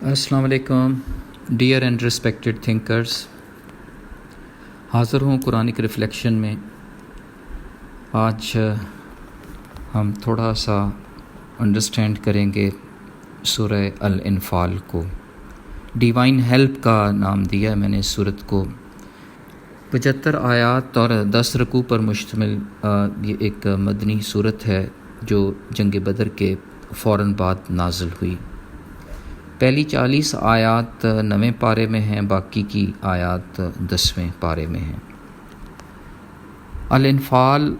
السلام علیکم dear and respected thinkers, حاضر ہوں قرآنک ریفلیکشن میں۔ آج ہم تھوڑا سا انڈرسٹینڈ کریں گے سورہ الانفال کو۔ ڈیوائن ہیلپ کا نام دیا ہے میں نے اس سورت کو۔ 75 آیات اور 10 رکوع پر مشتمل یہ ایک مدنی سورت ہے جو جنگ بدر کے فوراً بعد نازل ہوئی۔ پہلی 40 آیات 9ویں پارے میں ہیں، باقی کی آیات 10ویں پارے میں ہیں۔ الانفال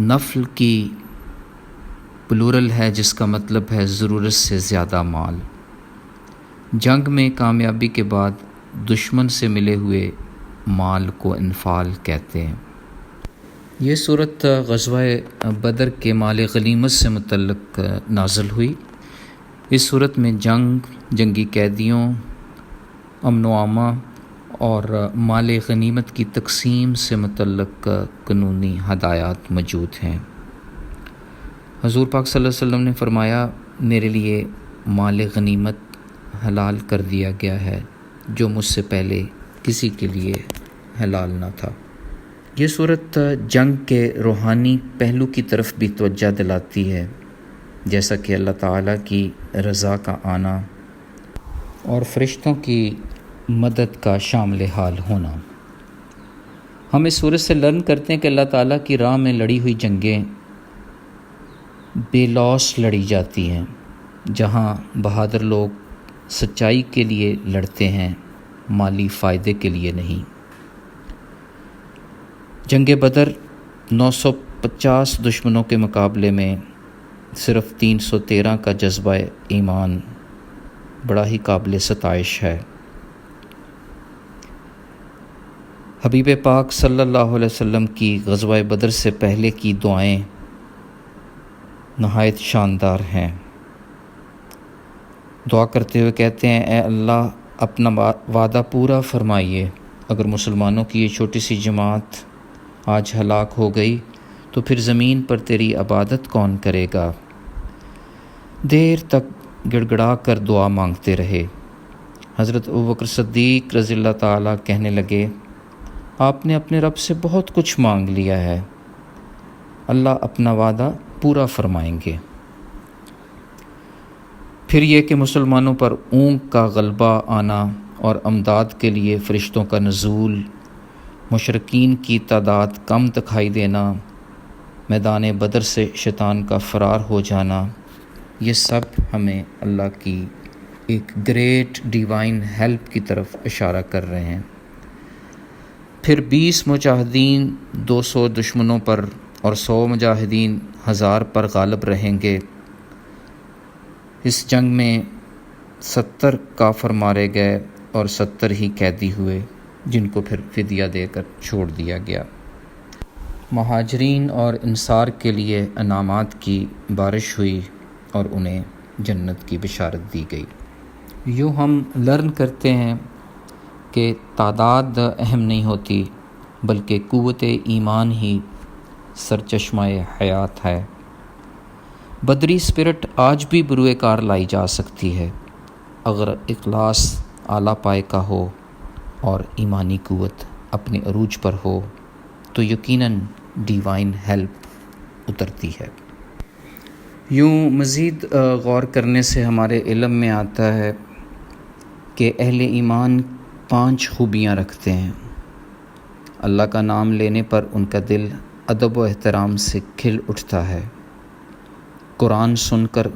نفل کی پلورل ہے، جس کا مطلب ہے ضرورت سے زیادہ مال۔ جنگ میں کامیابی کے بعد دشمن سے ملے ہوئے مال کو انفال کہتے ہیں۔ یہ صورت غزوہ بدر کے مال غنیمت سے متعلق نازل ہوئی۔ اس صورت میں جنگی قیدیوں، امن و امان اور مال غنیمت کی تقسیم سے متعلق قانونی ہدایات موجود ہیں۔ حضور پاک صلی اللہ علیہ وسلم نے فرمایا، میرے لیے مال غنیمت حلال کر دیا گیا ہے جو مجھ سے پہلے کسی کے لیے حلال نہ تھا۔ یہ صورت جنگ کے روحانی پہلو کی طرف بھی توجہ دلاتی ہے، جیسا کہ اللہ تعالیٰ کی رضا کا آنا اور فرشتوں کی مدد کا شامل حال ہونا۔ ہم اس صورت سے لرن کرتے ہیں کہ اللہ تعالیٰ کی راہ میں لڑی ہوئی جنگیں بے لوث لڑی جاتی ہیں، جہاں بہادر لوگ سچائی کے لیے لڑتے ہیں، مالی فائدے کے لیے نہیں۔ جنگ بدر 950 دشمنوں کے مقابلے میں صرف 313 کا جذبہ ایمان بڑا ہی قابل ستائش ہے۔ حبیب پاک صلی اللہ علیہ وسلم کی غزوہ بدر سے پہلے کی دعائیں نہایت شاندار ہیں۔ دعا کرتے ہوئے کہتے ہیں، اے اللہ اپنا وعدہ پورا فرمائیے، اگر مسلمانوں کی یہ چھوٹی سی جماعت آج ہلاک ہو گئی تو پھر زمین پر تیری عبادت کون کرے گا؟ دیر تک گڑ گڑا کر دعا مانگتے رہے۔ حضرت ابوبکر صدیق رضی اللہ تعالیٰ کہنے لگے، آپ نے اپنے رب سے بہت کچھ مانگ لیا ہے، اللہ اپنا وعدہ پورا فرمائیں گے۔ پھر یہ کہ مسلمانوں پر اونگ کا غلبہ آنا اور امداد کے لیے فرشتوں کا نزول، مشرکین کی تعداد کم دکھائی دینا، میدان بدر سے شیطان کا فرار ہو جانا، یہ سب ہمیں اللہ کی ایک گریٹ ڈیوائن ہیلپ کی طرف اشارہ کر رہے ہیں۔ پھر 20 مجاہدین 200 دشمنوں پر اور 100 مجاہدین 1000 پر غالب رہیں گے۔ اس جنگ میں 70 کافر مارے گئے اور 70 ہی قیدی ہوئے، جن کو پھر فدیہ دے کر چھوڑ دیا گیا۔ مہاجرین اور انصار کے لیے انعامات کی بارش ہوئی اور انہیں جنت کی بشارت دی گئی۔ یوں ہم لرن کرتے ہیں کہ تعداد اہم نہیں ہوتی، بلکہ قوت ایمان ہی سرچشمہ حیات ہے۔ بدری اسپرٹ آج بھی بروئے کار لائی جا سکتی ہے، اگر اخلاص اعلیٰ پائے کا ہو اور ایمانی قوت اپنے عروج پر ہو تو یقیناً ڈیوائن ہیلپ اترتی ہے۔ یوں مزید غور کرنے سے ہمارے علم میں آتا ہے کہ اہل ایمان 5 خوبیاں رکھتے ہیں۔ اللہ کا نام لینے پر ان کا دل ادب و احترام سے کھل اٹھتا ہے۔ قرآن سن کر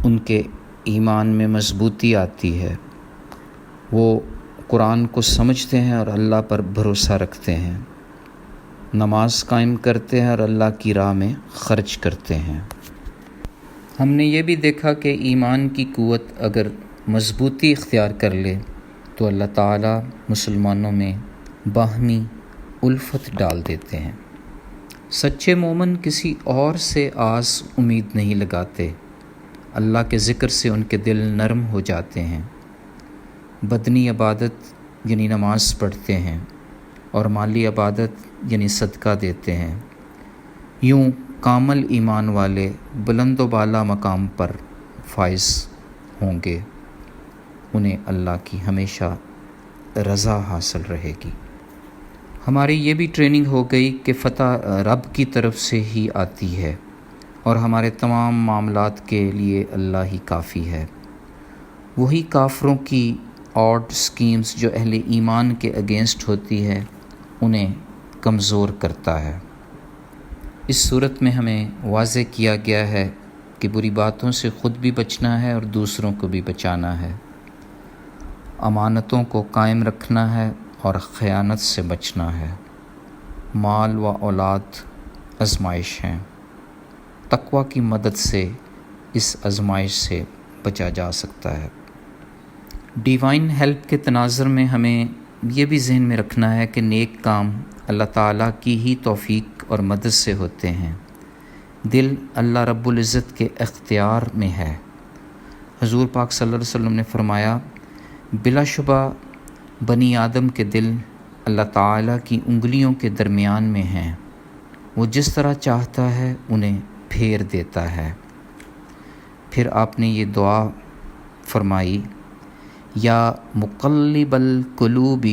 ان کے ایمان میں مضبوطی آتی ہے۔ وہ قرآن کو سمجھتے ہیں اور اللہ پر بھروسہ رکھتے ہیں، نماز قائم کرتے ہیں اور اللہ کی راہ میں خرچ کرتے ہیں۔ ہم نے یہ بھی دیکھا کہ ایمان کی قوت اگر مضبوطی اختیار کر لے تو اللہ تعالیٰ مسلمانوں میں باہمی الفت ڈال دیتے ہیں۔ سچے مومن کسی اور سے آس امید نہیں لگاتے، اللہ کے ذکر سے ان کے دل نرم ہو جاتے ہیں۔ بدنی عبادت یعنی نماز پڑھتے ہیں اور مالی عبادت یعنی صدقہ دیتے ہیں۔ یوں کامل ایمان والے بلند و بالا مقام پر فائز ہوں گے انہیں اللہ کی ہمیشہ رضا حاصل رہے گی۔ ہماری یہ بھی ٹریننگ ہو گئی کہ فتح رب کی طرف سے ہی آتی ہے اور ہمارے تمام معاملات کے لیے اللہ ہی کافی ہے۔ وہی کافروں کی آڈ سکیمز جو اہل ایمان کے اگینسٹ ہوتی ہے انہیں کمزور کرتا ہے۔ اس صورت میں ہمیں واضح کیا گیا ہے کہ بری باتوں سے خود بھی بچنا ہے اور دوسروں کو بھی بچانا ہے، امانتوں کو قائم رکھنا ہے اور خیانت سے بچنا ہے۔ مال و اولاد آزمائش ہیں، تقویٰ کی مدد سے اس آزمائش سے بچا جا سکتا ہے۔ ڈیوائن ہیلپ کے تناظر میں ہمیں یہ بھی ذہن میں رکھنا ہے کہ نیک کام اللہ تعالیٰ کی ہی توفیق اور مدد سے ہوتے ہیں۔ دل اللہ رب العزت کے اختیار میں ہے۔ حضور پاک صلی اللہ علیہ وسلم نے فرمایا، بلا شبہ بنی آدم کے دل اللہ تعالیٰ کی انگلیوں کے درمیان میں ہیں، وہ جس طرح چاہتا ہے انہیں پھیر دیتا ہے۔ پھر آپ نے یہ دعا فرمائی، یا مقلب القلوب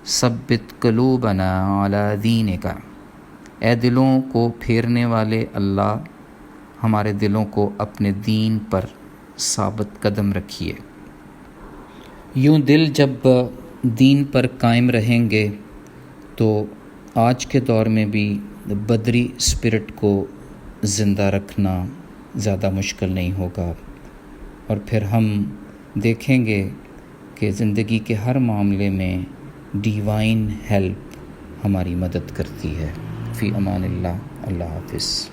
ثبت قلوبنا علی دینک، اے دلوں کو پھیرنے والے اللہ ہمارے دلوں کو اپنے دین پر ثابت قدم رکھیے۔ یوں دل جب دین پر قائم رہیں گے تو آج کے دور میں بھی بدری اسپرٹ کو زندہ رکھنا زیادہ مشکل نہیں ہوگا، اور پھر ہم دیکھیں گے کہ زندگی کے ہر معاملے میں ڈیوائن ہیلپ ہماری مدد کرتی ہے۔ فی امان اللہ، اللہ حافظ۔